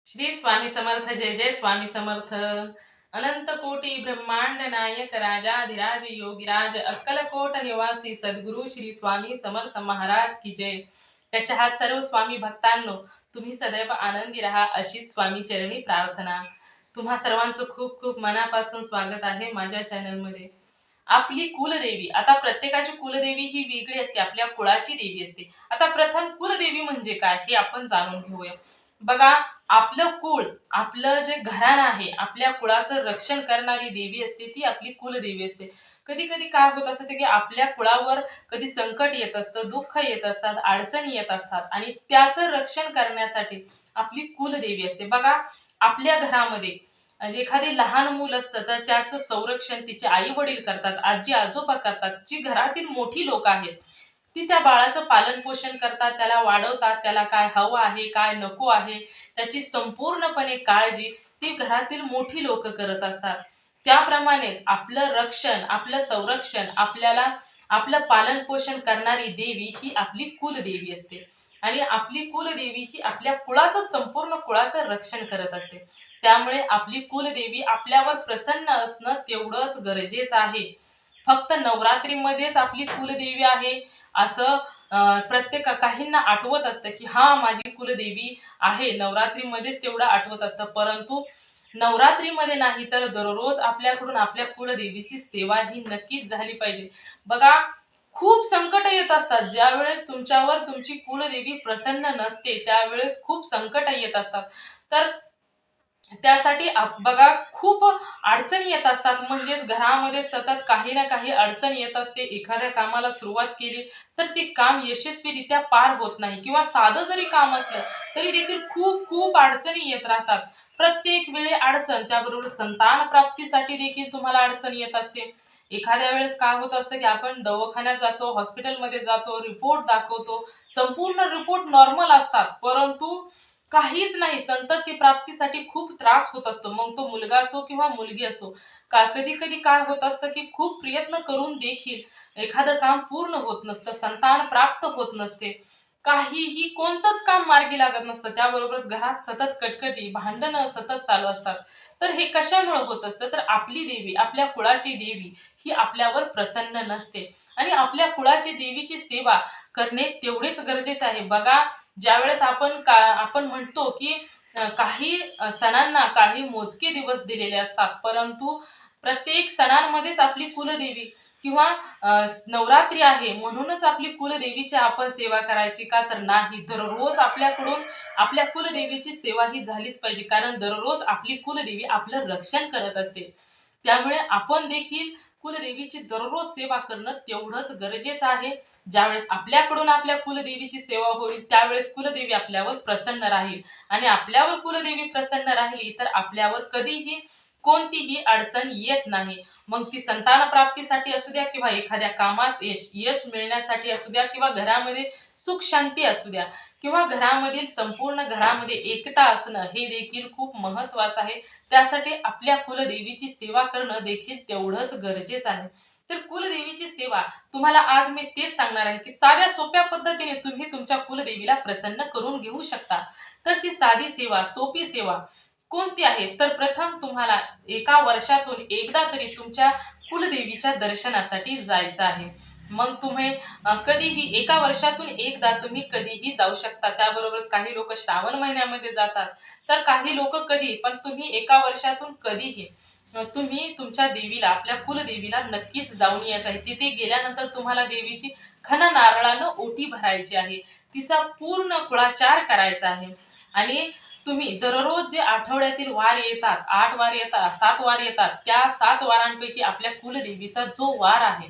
श्री स्वामी समर्थ जय जय स्वामी समर्थ. अनंत कोटी ब्रह्मांड नायक राजाधिराज योगीराज अक्कलकोट निवासी सद्गुरु श्री स्वामी समर्थ महाराज की जय. कशा आहात सर्व स्वामी भक्तांनो? तुम्ही सदैव आनंदी राहा अशीच स्वामी चरणी प्रार्थना. तुम्हा सर्वांचं खूप खूप मनापासून स्वागत आहे माझ्या चॅनलमध्ये. आपली कुलदेवी, आता प्रत्येकाची कुलदेवी ही वेगळी असते, आपल्या कुळाची देवी असते. आता प्रथम कुलदेवी म्हणजे काय हे आपण जाणून घेऊया. बघा, आपलं कुळ, आपलं जे घराणं आहे, आपल्या कुळाचं रक्षण करणारी देवी असते ती आपली कुलदेवी असते. कधी कधी काय होत असतं की आपल्या कुळावर कधी संकट येत असतं, दुःख येत असतात, अडचणी येत असतात आणि त्याचं रक्षण करण्यासाठी आपली कुलदेवी असते. बघा, आपल्या घरामध्ये म्हणजे एखादे लहान मूल असतं तर त्याचं संरक्षण तिचे आई वडील करतात, आजी आजोबा करतात. जी घरातील मोठी लोक आहेत ती त्या बाळाचं पालन पोषण करतात, त्याला वाढवतात, त्याला काय हवं आहे काय नको आहे त्याची संपूर्णपणे काळजी ती घरातील मोठी लोक करत असतात. त्याप्रमाणेच आपलं रक्षण, आपलं संरक्षण, आपल्याला आपलं पालन पोषण करणारी देवी ही आपली कुलदेवी असते. आणि आपली कुलदेवी ही आपल्या कुळाचं, संपूर्ण कुळाचं रक्षण करत असते. त्यामुळे आपली कुलदेवी आपल्यावर प्रसन्न असणं तेवढंच गरजेचं आहे. फक्त नवरात्रीमध्येच आपली कुलदेवी आहे असं प्रत्येक काहींना आठवत असतं की हा माझी कुलदेवी आहे, नवरात्रीमध्येच तेवढं आठवत असतं. परंतु नवरात्रीमध्ये नाही तर दररोज आपल्याकडून आपल्या कुलदेवीची सेवा ही नक्कीच झाली पाहिजे. बघा, खूप संकट येत असतात. ज्यावेळेस तुमच्यावर तुमची कुलदेवी प्रसन्न नसते त्यावेळेस खूप संकट येत असतात. तर त्यासाठी बघा, खूप अडचणी येत असतात. म्हणजेच घरामध्ये सतत काही ना काही अडचण येत असते. एखाद्या कामाला सुरुवात केली तर ते काम यशस्वीरित्या पार होत नाही, किंवा साधं जरी काम असलं तरी देखील खूप खूप अडचणी येत राहतात. प्रत्येक वेळी अडचण, त्याबरोबर संतान प्राप्तीसाठी देखील तुम्हाला अडचण येत असते. एखाद्या वेळेस काय होत असतं की आपण दवाखान्यात जातो, हॉस्पिटलमध्ये जातो, रिपोर्ट दाखवतो, संपूर्ण रिपोर्ट नॉर्मल असतात, परंतु काहीच नाही, संतती प्राप्तीसाठी खूप त्रास होत असतो. मग तो मुलगा असो किंवा मुलगी असो. कधी कधी काय होत असतं की खूप प्रयत्न करून देखील एखादं काम पूर्ण होत नसतं, संतान प्राप्त होत नसते, काहीही कोणतंच काम मार्गी लागत नसतं. त्याबरोबरच घरात सतत कटकटी, भांडणं सतत चालू असतात. तर हे कशामुळे होत असतं? तर आपली देवी, आपल्या कुळाची देवी ही आपल्यावर प्रसन्न नसते. आणि आपल्या कुळाची देवीची सेवा करणे तेवढेच गरजेचे आहे. बघा, ज्यावेळेस आपण म्हणतो की काही सणांना काही मोजके दिवस दिलेले असतात, परंतु प्रत्येक सणांमध्येच आपली कुलदेवी किंवा नवरात्री आहे म्हणूनच आपली कुलदेवीची आपण सेवा करायची का? तर नाही, दररोज आपल्याकडून आपल्या कुलदेवीची सेवा ही झालीच पाहिजे, कारण दररोज आपली कुलदेवी आपलं रक्षण करत असते. त्यामुळे आपण देखील कुलदेवीची दररोज सेवा करणं तेवढंच गरजेचं आहे. ज्यावेळेस आपल्याकडून आपल्या कुलदेवीची सेवा होईल त्यावेळेस कुलदेवी आपल्यावर प्रसन्न राहील. आणि आपल्यावर कुलदेवी प्रसन्न राहिली तर आपल्यावर कधीही कोणतीही अडचण येत नाही. मग ती संतान प्राप्तीसाठी असू द्या, किंवा एखाद्या कामात यश यश मिळण्यासाठी असू द्या, किंवा घरामध्ये सुख शांती असू द्या, किंवा घरामधील संपूर्ण घरामध्ये एकता असणं हे देखील खूप महत्वाचं आहे. त्यासाठी आपल्या कुलदेवीची सेवा करणं देखील तेवढंच गरजेचं आहे. तर कुलदेवीची सेवा तुम्हाला आज मी तेच सांगणार आहे की साध्या सोप्या पद्धतीने तुम्ही तुमच्या कुलदेवीला प्रसन्न करून घेऊ शकता. तर ती साधी सेवा, सोपी सेवा कोणती आहे? तर प्रथम तुम्हाला एका वर्षातून एकदा तरी तुमच्या कुलदेवीच्या दर्शनासाठी जायचं आहे. मग तुम्ही कधीही एका वर्षातून एकदा तुम्ही कधीही जाऊ शकता. त्याबरोबरच काही लोक श्रावण महिन्यामध्ये जातात, तर काही लोक कधी, पण तुम्ही एका वर्षातून कधीही तुम्ही तुमच्या देवीला, आपल्या कुलदेवीला नक्कीच जाऊन यायचं आहे. तिथे गेल्यानंतर तुम्हाला देवीची खणा नारळानं ओटी भरायची आहे, तिचा पूर्ण कुळाचार करायचा आहे. आणि तुम्ही दररोज जे आठवड्यातील वार येतात, 8 वार येतात, 7 वार येतात, त्या 7 वारांपैकी आपल्या कुलदेवीचा जो वार आहे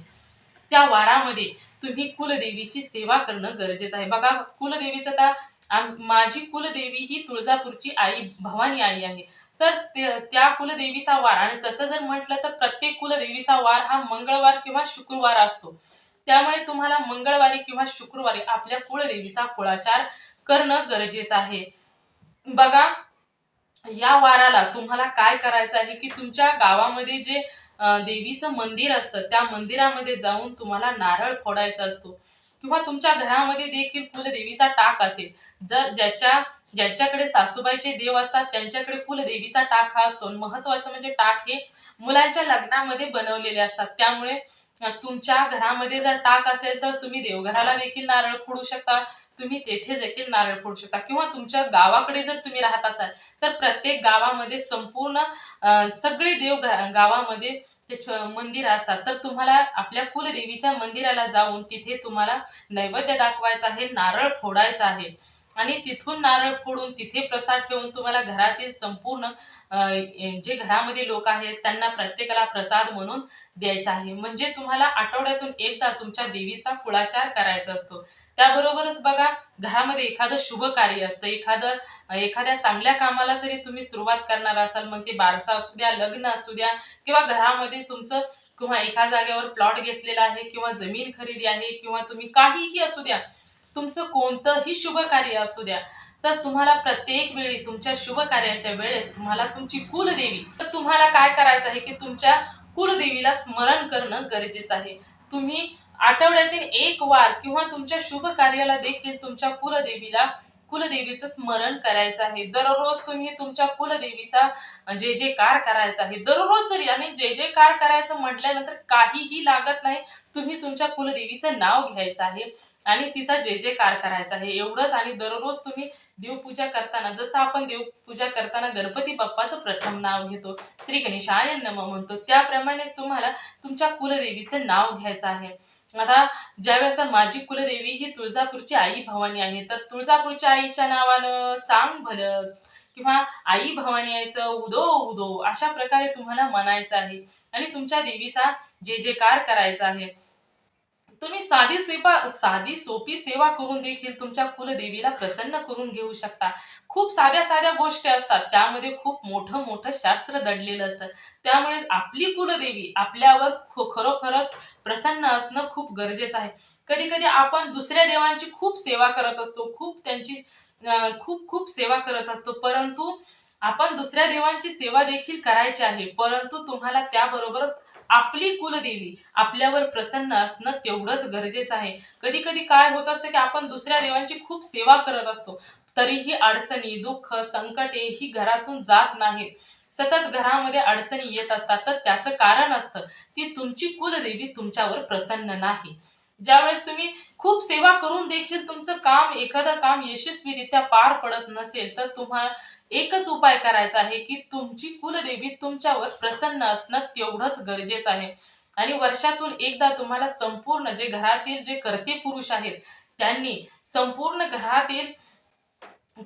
त्या वारामध्ये तुम्ही कुलदेवीची सेवा करणं गरजेचं आहे. बघा, कुलदेवीचं आता माझी कुलदेवी ही तुळजापूरची आई भवानी आई आहे. तर त्या कुलदेवीचा वार, आणि तसं जर म्हटलं तर प्रत्येक कुलदेवीचा वार हा मंगळवार किंवा शुक्रवार असतो. त्यामुळे तुम्हाला मंगळवारी किंवा शुक्रवारी आपल्या कुलदेवीचा कुळाचार करणं गरजेचं आहे. बघा, या वाराला तुम्हाला काय करायचं आहे की तुमच्या गावामध्ये जे देवीचं मंदिर असतं त्या मंदिरामध्ये जाऊन तुम्हाला नारळ फोडायचा असतो, किंवा तुमच्या घरामध्ये देखील कुलदेवीचा टाक असेल, जर ज्याच्या ज्यांच्याकडे सासूबाईचे देव असतात त्यांच्याकडे कुलदेवीचा टाक हा असतो. महत्वाचं म्हणजे टाक हे मुलांच्या लग्नामध्ये बनवलेले असतात. त्यामुळे तुमच्या घरामध्ये जर टाक असेल तर तुम्ही देवघराला देखील नारळ फोडू शकता, तुम्ही तेथे देखील नारळ फोडू शकता. किंवा तुमच्या गावाकडे जर तुम्ही राहत असाल तर प्रत्येक गावामध्ये संपूर्ण सगळे देव गावामध्ये ते मंदिर असतात. तर तुम्हाला आपल्या कुलदेवीच्या मंदिराला जाऊन तिथे तुम्हाला नैवेद्य दाखवायचा आहे, नारळ फोडायचा आहे आणि तिथून नारळ फोडून तिथे प्रसाद ठेवून तुम्हाला घरातील संपूर्ण जे घरामध्ये लोक आहेत त्यांना प्रत्येकाला प्रसाद म्हणून द्यायचा आहे. म्हणजे तुम्हाला आठवड्यातून एकदा तुमच्या देवीचा कुळाचार करायचा असतो. त्याबरोबरच बघा, घरामध्ये एखादं शुभ कार्य असतं, एखाद्या चांगल्या कामाला जरी तुम्ही सुरुवात करणार असाल, मग ते बारसा असू द्या, लग्न असू द्या, किंवा घरामध्ये तुमचं किंवा एका जागेवर प्लॉट घेतलेला आहे किंवा जमीन खरेदी आहे किंवा तुम्ही काहीही असू द्या, तुमचं कोणतंही शुभ कार्य असू द्या, तर तुम्हाला प्रत्येक वेळी तुमच्या शुभ कार्याच्या वेळेस तुम्हाला तुमची कुलदेवी, तर तुम्हाला काय करायचं आहे की तुमच्या कुलदेवीला स्मरण करणं गरजेचं आहे. तुम्ही आठवड्यातील एक वार किंवा तुमच्या शुभ कार्याला देखील तुमच्या कुलदेवीचं स्मरण करायचं आहे. दररोज तुम्ही तुमच्या कुलदेवीचा जे जयकार करायचा आहे. दररोज जरी, आणि जे जयकार करायचं म्हटल्यानंतर काहीही लागत नाही. तुम्ही तुमच्या कुलदेवीचं नाव घ्यायचं आहे आणि तिचा जय जयकार करायचा आहे, एवढंच. आणि दररोज तुम्ही देवपूजा करताना, जसं आपण देवपूजा करताना गणपती बाप्पाचं प्रथम नाव घेतो, श्री गणेशाय नमः म्हणतो, त्याप्रमाणेच तुम्हाला तुमच्या कुलदेवीचं नाव घ्यायचं आहे. आता ज्यावेळेस माझी कुलदेवी ही तुळजापूरची आई भवानी आहे, तर तुळजापूरच्या आईच्या नावानं चांग भलं किंवा आई भवानी यायचं उदो उदो अशा प्रकारे तुम्हाला म्हणायचं आहे आणि तुमच्या देवीचा जय जयकार करायचा आहे. तुम्ही साधी सोपी सेवा करून देखील तुमच्या कुलदेवीला प्रसन्न करून घेऊ शकता. खूप साध्या साध्या गोष्टी असतात, त्यामध्ये खूप मोठं मोठं शास्त्र दडलेलं असतं. त्यामुळे आपली कुलदेवी आपल्यावर खरोखरच प्रसन्न असणं खूप गरजेचं आहे. कधी कधी आपण दुसऱ्या देवांची खूप सेवा करत असतो, खूप त्यांची खूप खूप सेवा करत असतो, परंतु आपण दुसऱ्या देवांची सेवा देखील करायची आहे, परंतु तुम्हाला त्याबरोबर आपली कुलदेवी आपल्यावर प्रसन्न असणं तेवढंच गरजेचं आहे. कधी कधी काय होत असतं की आपण दुसऱ्या देवांची खूप सेवा करत असतो, तरीही अडचणी, दुःख, संकटे ही घरातून जात नाहीत. सतत घरामध्ये अडचणी येत असतात, तर त्याचं कारण असतं ती तुमची कुलदेवी तुमच्यावर प्रसन्न नाही. ज्यावेळेस तुम्ही खूप सेवा करून देखील तुमचं एखादं काम यशस्वीरित्या पार पडत नसेल, तर तुम्हाला एकच उपाय करायचा आहे की तुमची कुलदेवी तुमच्यावर प्रसन्न असणं तेवढंच गरजेचं आहे. आणि वर्षातून एकदा तुम्हाला संपूर्ण जे घरातील जे कर्ते पुरुष आहेत त्यांनी संपूर्ण घरातील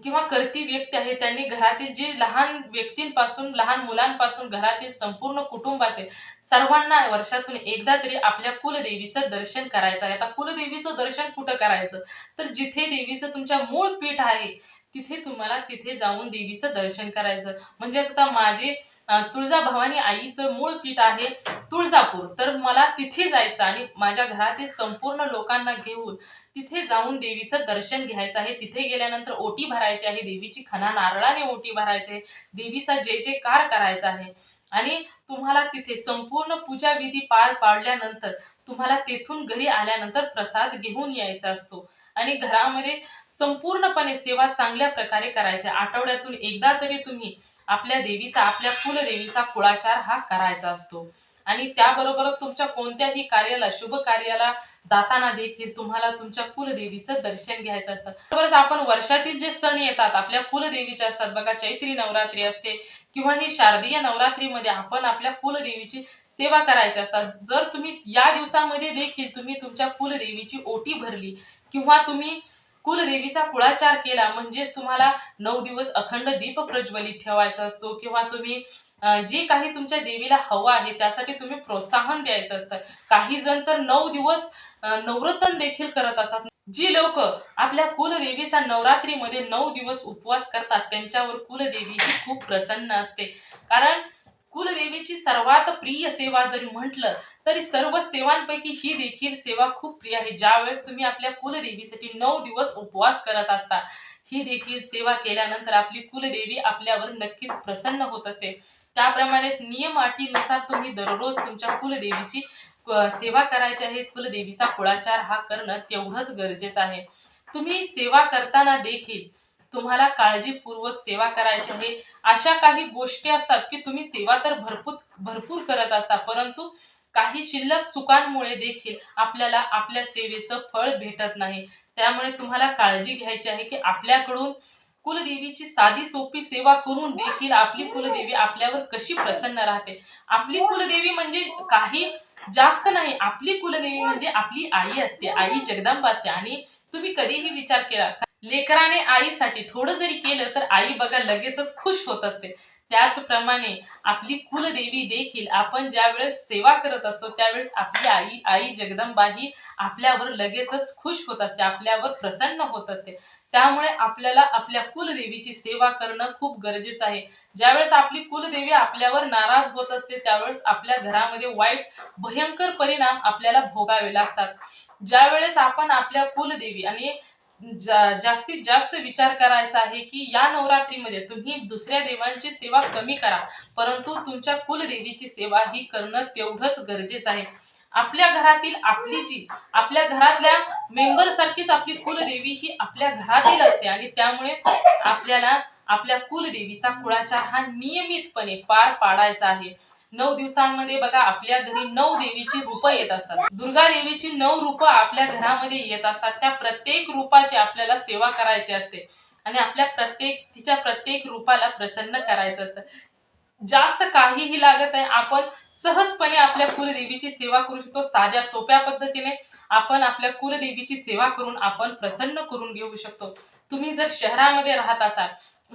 किंवा कर्ती व्यक्ती आहे त्यांनी घरातील जे लहान व्यक्तींपासून, लहान मुलांपासून घरातील संपूर्ण कुटुंबातील सर्वांना वर्षातून एकदा तरी आपल्या कुलदेवीचं दर्शन करायचं आहे. आता कुलदेवीचं दर्शन कुठं करायचं, तर जिथे देवीचं तुमच्या मूळ पीठ आहे तिथे जाऊन देवीचं दर्शन करायचं. म्हणजेच आता माझे तुळजाभवानी आईचं मूळ पीठ आहे तुळजापूर, तर मला तिथे जायचं आणि माझ्या घरातील संपूर्ण लोकांना घेऊन तिथे जाऊन देवीचं दर्शन घ्यायचं आहे. तिथे गेल्यानंतर ओटी भरायची आहे, देवीची खणा नारळाने ओटी भरायची आहे, देवीचा जय जयकार करायचा आहे. आणि तुम्हाला तिथे संपूर्ण पूजा विधी पार पाडल्यानंतर तुम्हाला तेथून घरी आल्यानंतर प्रसाद घेऊन यायचा असतो. आणि घरामध्ये संपूर्णपणे सेवा चांगल्या प्रकारे करायच्या. आठवड्यातून एकदा तरी तुम्ही आपल्या कुलदेवीचा कुळाचार हा करायचा असतो. आणि त्याबरोबरच तुमच्या कोणत्याही कार्याला, शुभ कार्याला जाताना देखील तुम्हाला तुमच्या कुलदेवीचं दर्शन घ्यायचं असतं. बरोबरच आपण वर्षातील जे सण येतात आपल्या कुलदेवीचे असतात बघा, चैत्री नवरात्री असते किंवा ही शारदीय नवरात्रीमध्ये आपण आपल्या कुलदेवीची सेवा करायची असतात. जर तुम्ही या दिवसामध्ये देखील तुम्ही तुमच्या कुलदेवीची ओटी भरली किंवा तुम्ही कुलदेवीचा कुळाचार केला, म्हणजेच तुम्हाला 9 दिवस अखंड दीप प्रज्वलित ठेवायचा असतो किंवा तुम्ही जे काही तुमच्या देवीला हवं आहे त्यासाठी तुम्ही प्रोत्साहन द्यायचं असतं. काही जण तर 9 दिवस नवरत्न देखील करत असतात. जी लोक आपल्या कुलदेवीचा नवरात्रीमध्ये 9 दिवस उपवास करतात त्यांच्यावर कुलदेवी ही खूप प्रसन्न असते. कारण कुलदेवीची सर्वात प्रिय सेवा जरी म्हटलं तरी सर्व सेवांपैकी ही देखील सेवा खूप प्रिय आहे. ज्यावेळेस तुम्ही आपल्या कुलदेवीसाठी 9 दिवस उपवास करत असता, ही देखील सेवा केल्यानंतर आपली कुलदेवी आपल्यावर नक्कीच प्रसन्न होत असते. त्याप्रमाणेच नियम अटीनुसार तुम्ही दररोज तुमच्या कुलदेवीची सेवा करायची आहे. कुलदेवीचा कुळाचार हा करणं तेवढंच गरजेचं आहे. तुम्ही सेवा करताना देखील तुम्हाला काळजीपूर्वक सेवा करायची आहे. अशा काही गोष्टी असतात की तुम्ही सेवा तर भरपूर भरपूर करत असता, परंतु काही शिल्लक चुकांमुळे देखील आपल्याला आपल्या सेवेचं फळ भेटत नाही. त्यामुळे तुम्हाला काळजी घ्यायची आहे की आपल्याकडून कुलदेवीची साधी सोपी सेवा करून देखील आपली कुलदेवी आपल्यावर कशी प्रसन्न राहते. आपली कुलदेवी म्हणजे काही जास्त नाही, आपली कुलदेवी म्हणजे आपली आई असते, आई जगदंबा असते. आणि तुम्ही कधीही विचार केला का, लेकराने आईसाठी थोडं जरी केलं तर आई बघा लगेचच खुश होत असते. त्याचप्रमाणे आपली कुलदेवी देखील आपण ज्यावेळेस सेवा करत असतो त्यावेळेस आपली आई आई जगदंबा ही आपल्यावर लगेचच खुश होत असते, आपल्यावर प्रसन्न होत असते. त्यामुळे आपल्याला आपल्या कुलदेवीची सेवा करणं खूप गरजेचं आहे. ज्यावेळेस आपली कुलदेवी आपल्यावर नाराज होत असते त्यावेळेस आपल्या घरामध्ये वाईट भयंकर परिणाम आपल्याला भोगावे लागतात. ज्यावेळेस आपण आपल्या कुलदेवी आणि जास्तीत जास्त विचार करायचा आहे की या नवरात्रीमध्ये तुम्ही दुसऱ्या देवांची सेवा कमी करा, परंतु तुमच्या कुलदेवीची सेवा ही करणं तेवढंच गरजेचं आहे. आपल्या घरातील आपली जी आपल्या घरातल्या मेंबर सारखीच आपली कुलदेवी ही आपल्या घरातील असते आणि त्यामुळे आपल्याला आपल्या कुलदेवीचा कुळाचार हा नियमितपणे पार पाडायचा आहे. 9 दिवसांमध्ये बघा आपल्या घरी 9 देवीची रूपं येत असतात. दुर्गा देवीची 9 रूपं आपल्या घरामध्ये येत असतात. त्या प्रत्येक रूपाची आपल्याला सेवा करायची असते आणि आपल्या तिच्या प्रत्येक रूपाला प्रसन्न करायचं असतं. जास्त काहीही लागत नाही, आपण सहजपणे आपल्या कुलदेवीची सेवा करू शकतो. साध्या सोप्या पद्धतीने आपण आपल्या कुलदेवीची सेवा करून आपण प्रसन्न करून घेऊ शकतो. तुम्ही जर शहरामध्ये राहत असाल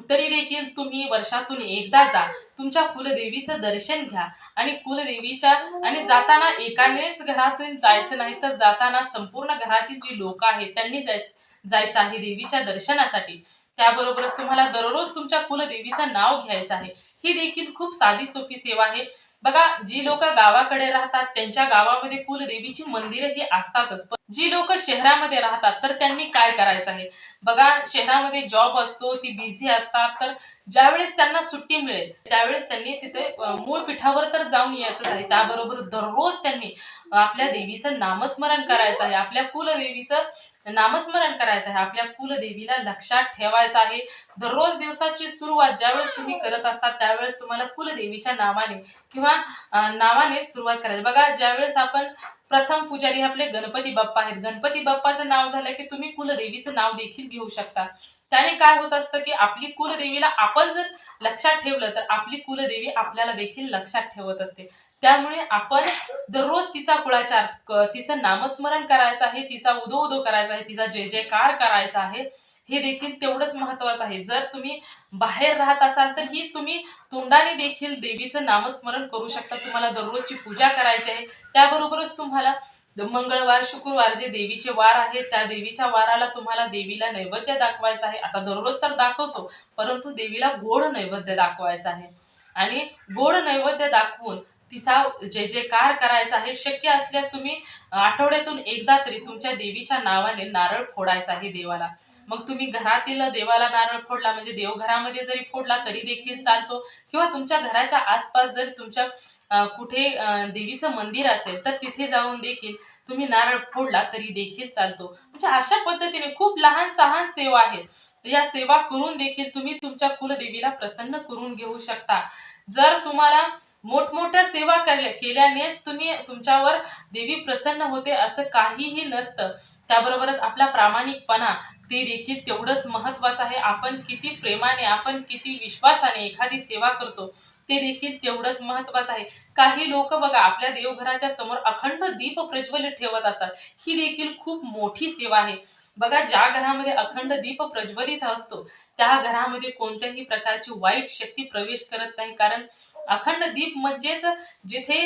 तरी देखील तुम्ही वर्षातून एकदा जा, तुमच्या कुलदेवीचं दर्शन घ्या आणि कुलदेवीच्या आणि जाताना एकानेच घरातून जायचं नाही, तर जाताना संपूर्ण घरातील जी लोक आहेत त्यांनी जायचं आहे देवीच्या दर्शनासाठी. त्याबरोबरच तुम्हाला दररोज तुमच्या कुलदेवीचं नाव घ्यायचं आहे. ही देखील खूप साधी सोपी सेवा आहे. बघा, जी लोक गावाकडे राहतात त्यांच्या गावामध्ये कुलदेवीची मंदिरे ही असतातच, पण जी लोक शहरामध्ये राहतात तर त्यांनी काय करायचं आहे. बघा, शहरामध्ये जॉब असतो, ती बिझी असतात, तर ज्यावेळेस त्यांना सुट्टी मिळेल त्यावेळेस त्यांनी तिथे मूळ पीठावर तर जाऊन यायचं आहे. त्याबरोबर दररोज त्यांनी आपल्या देवीचं नामस्मरण करायचं आहे, आपल्या कुलदेवीचं नामस्मरण करायचं आहे, आपल्या कुलदेवीला लक्षात ठेवायचं आहे. दररोज दिवसाची सुरुवात ज्यावेळेस तुम्ही करत असता त्यावेळेस तुम्हाला कुलदेवीच्या नावाने किंवा नावाने सुरुवात करायची. बघा, ज्यावेळेस आपण प्रथम पुजारी आपले गणपती बाप्पा आहेत, गणपती बाप्पाचं नाव झालं की तुम्ही कुलदेवीचं नाव देखील घेऊ शकता. त्याने काय होत असतं की आपली कुलदेवीला आपण जर लक्षात ठेवलं तर आपली कुलदेवी आपल्याला देखील लक्षात ठेवत असते. त्यामुळे आपण दररोज तिचा कुळाचार तिचं नामस्मरण करायचं आहे, तिचा उदो उदो करायचा आहे, तिचा जय जयकार करायचा आहे. हे देखील तेवढंच महत्वाचं आहे. जर तुम्ही बाहेर राहत असाल तर ही तुम्ही तोंडाने देखील देवीचं नामस्मरण करू शकता. तुम्हाला दररोजची पूजा करायची आहे. त्याबरोबरच तुम्हाला मंगळवार शुक्रवार जे देवीचे वार आहेत त्या देवीच्या वाराला तुम्हाला देवीला नैवेद्य दाखवायचा आहे. आता दररोज तर दाखवतो, परंतु देवीला गोड नैवेद्य दाखवायचा आहे आणि गोड नैवेद्य दाखवून तिचा जय जयकार करायचा आहे. शक्य असल्यास तुम्ही आठवड्यातून एकदा तरी तुमच्या देवीच्या नावाने नारळ फोडायचा आहे देवाला. मग तुम्ही घरातील देवाला नारळ फोडला म्हणजे देवघरामध्ये जरी फोडला तरी देखील चालतो, किंवा तुमच्या घराच्या आसपास जर तुमच्या कुठे देवीचं मंदिर असेल तर तिथे जाऊन देखील तुम्ही नारळ फोडला तरी देखील चालतो. म्हणजे अशा पद्धतीने खूप लहान सहान सेवा आहेत. या सेवा करून देखील तुम्ही तुमच्या कुलदेवीला प्रसन्न करून घेऊ शकता. जर तुम्हाला मोठमोठ्या सेवा केल्यानेच तुम्ही तुमच्यावर देवी प्रसन्न होते असं काहीही नसतं. त्याबरोबरच आपला प्रामाणिकपणा ते देखील तेवढंच महत्वाचं आहे. आपण किती प्रेमाने, आपण किती विश्वासाने एखादी सेवा करतो ते देखील तेवढंच महत्वाचं आहे. काही लोक बघा आपल्या देवघराच्या समोर अखंड दीप प्रज्वलित ठेवत असतात. ही देखील खूप मोठी सेवा आहे. बघा, ज्या घरामध्ये अखंड दीप प्रज्वलित असतो त्या घरामध्ये कोणत्याही प्रकारची वाईट शक्ती प्रवेश करत नाही. कारण अखंड दीप म्हणजेच जिथे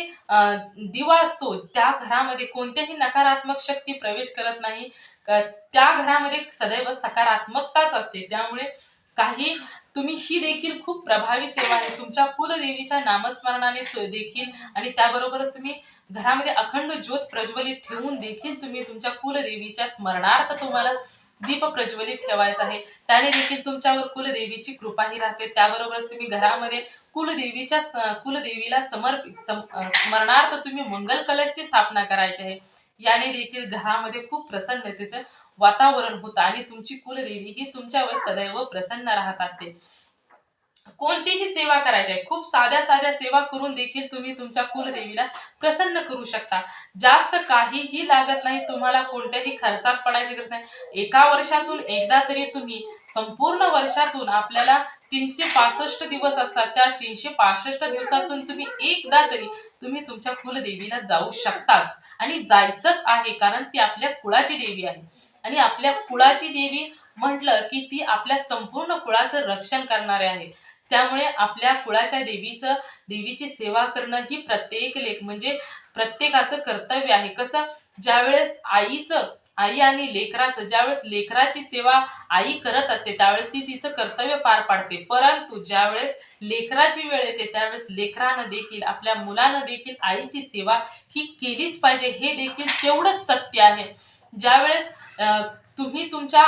दिवा असतो त्या घरामध्ये कोणत्याही नकारात्मक शक्ती प्रवेश करत नाही. त्या घरामध्ये सदैव सकारात्मकताच असते. त्यामुळे काही तुम्ही ही देखील खूप प्रभावी सेवा आहे. तुमच्या कुलदेवीच्या नामस्मरणाने देखील आणि त्याबरोबरच तुम्ही घरामध्ये अखंड ज्योत प्रज्वलित ठेवून देखील तुम्ही तुमच्या कुलदेवीच्या स्मरणार्थ तुम्हाला दीप प्रज्वलित ठेवायचा आहे. त्याने देखील तुमच्यावर कुलदेवीची कृपाही राहते. त्याबरोबर तुम्ही घरामध्ये कुलदेवीला स्मरणार्थ तुम्ही मंगल कलशची स्थापना करायची आहे. याने देखील घरामध्ये खूप प्रसन्नतेचं वातावरण होतं आणि तुमची कुलदेवी ही तुमच्यावर सदैव प्रसन्न राहत असते. कोणतीही सेवा करायची आहे. खूप साध्या साध्या सेवा करून देखील तुम्ही तुमच्या कुलदेवीला प्रसन्न करू शकता. जास्त काहीही लागत नाही. तुम्हाला कोणत्याही खर्चात पडायची गरज नाही. एका वर्षातून एकदा तरी तुम्ही संपूर्ण वर्षातून आपल्याला 365 दिवस असतात. त्या 365 दिवसातून तुम्ही एकदा तरी तुम्ही तुमच्या कुलदेवीला जाऊ शकताच आणि जायचंच आहे. कारण ती आपल्या कुळाची देवी आहे आणि आपल्या कुळाची देवी म्हटलं की ती आपल्या संपूर्ण कुळाचं रक्षण करणारे आहे. त्यामुळे आपल्या कुळाच्या देवीची सेवा करणं ही प्रत्येक म्हणजे प्रत्येकाचं कर्तव्य आहे. कसं ज्यावेळेस आई आणि लेकराचं ज्यावेळेस लेकराची सेवा आई करत असते त्यावेळेस ती तिचं कर्तव्य पार पाडते. परंतु ज्यावेळेस लेकराची वेळ येते त्यावेळेस लेकरानं देखील आपल्या मुलानं देखील आईची सेवा ही केलीच पाहिजे. हे देखील तेवढंच सत्य आहे. ज्यावेळेस तुम्ही तुमच्या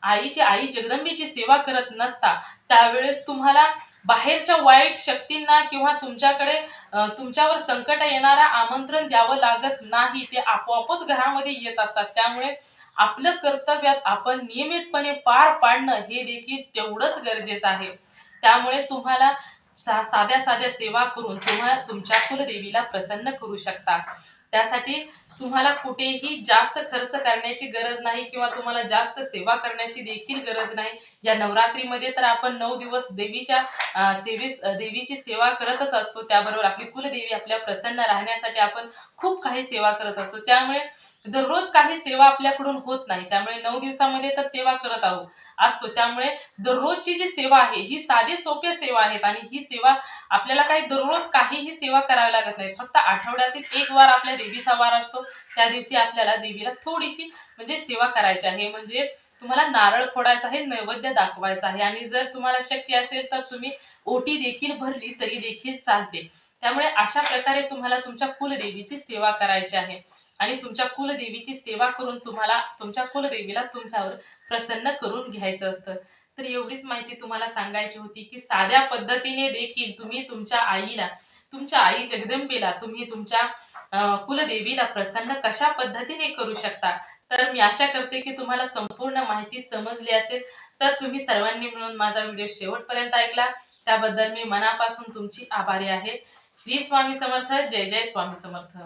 आई जगदंबेची सेवा करत नसता त्यावेळेस तुम्हाला बाहेरच्या वाईट शक्तींना किंवा तुमच्यावर संकट येणारा आमंत्रण द्यावं लागत नाही. ते आपोआपच घरामध्ये येत असतात. त्यामुळे आपलं कर्तव्य आपण नियमितपणे पार पाडणं हे देखील तेवढंच गरजेचं आहे. त्यामुळे तुम्हाला साध्या साध्या सेवा करून तुमच्या कुलदेवीला प्रसन्न करू शकता. त्यासाठी तुम्हाला कुठेही जास्त खर्च करण्याची गरज नाही किंवा तुम्हाला जास्त सेवा करण्याची देखील गरज नाही. या नवरात्रीमध्ये तर आपण 9 दिवस देवीची सेवा करतच असतो. त्याबरोबर आपली कुलदेवी आपल्या प्रसन्न राहण्यासाठी आपण खूप काही सेवा करत असतो. त्यामुळे दररोज काही सेवा आपल्याकडून होत नाही. त्यामुळे 9 दिवसामध्ये तर सेवा करत असतो. त्यामुळे दररोजची जी सेवा आहे ही साधी सोप्या सेवा आहेत आणि ही सेवा आपल्याला काही दररोज काहीही सेवा करावी लागत नाही. फक्त आठवड्यातील एक वार आपल्या देवीचा वार असतो. त्या दिवशी आपल्याला देवीला थोडीशी म्हणजे सेवा करायची आहे. म्हणजे तुम्हाला नारळ फोडायचा आहे, नैवेद्य दाखवायचा आहे आणि जर तुम्हाला शक्य असेल तर तुम्ही ओटी देखील भरली तरी देखील चालते. त्यामुळे अशा प्रकारे तुम्हाला तुमच्या कुलदेवीची सेवा करायची आहे आणि तुमच्या कुलदेवीची सेवा करून तुम्हाला तुमच्या कुलदेवीला तुमच्यावर प्रसन्न करून घ्यायचं असतं. तर एवढीच माहिती तुम्हाला सांगायची होती की साध्या पद्धतीने देखील तुम्ही तुमच्या आई जगदंबेला तुम्ही तुमच्या कुलदेवीला प्रसन्न कशा पद्धतीने करू शकता. तर मी आशा करते की तुम्हाला संपूर्ण माहिती समजली असेल. तर तुम्ही सर्वांनी मिळून माझा व्हिडिओ शेवटपर्यंत ऐकला त्याबद्दल मी मनापासून तुमची आभारी आहे. श्री स्वामी समर्थ. जय जय स्वामी समर्थ.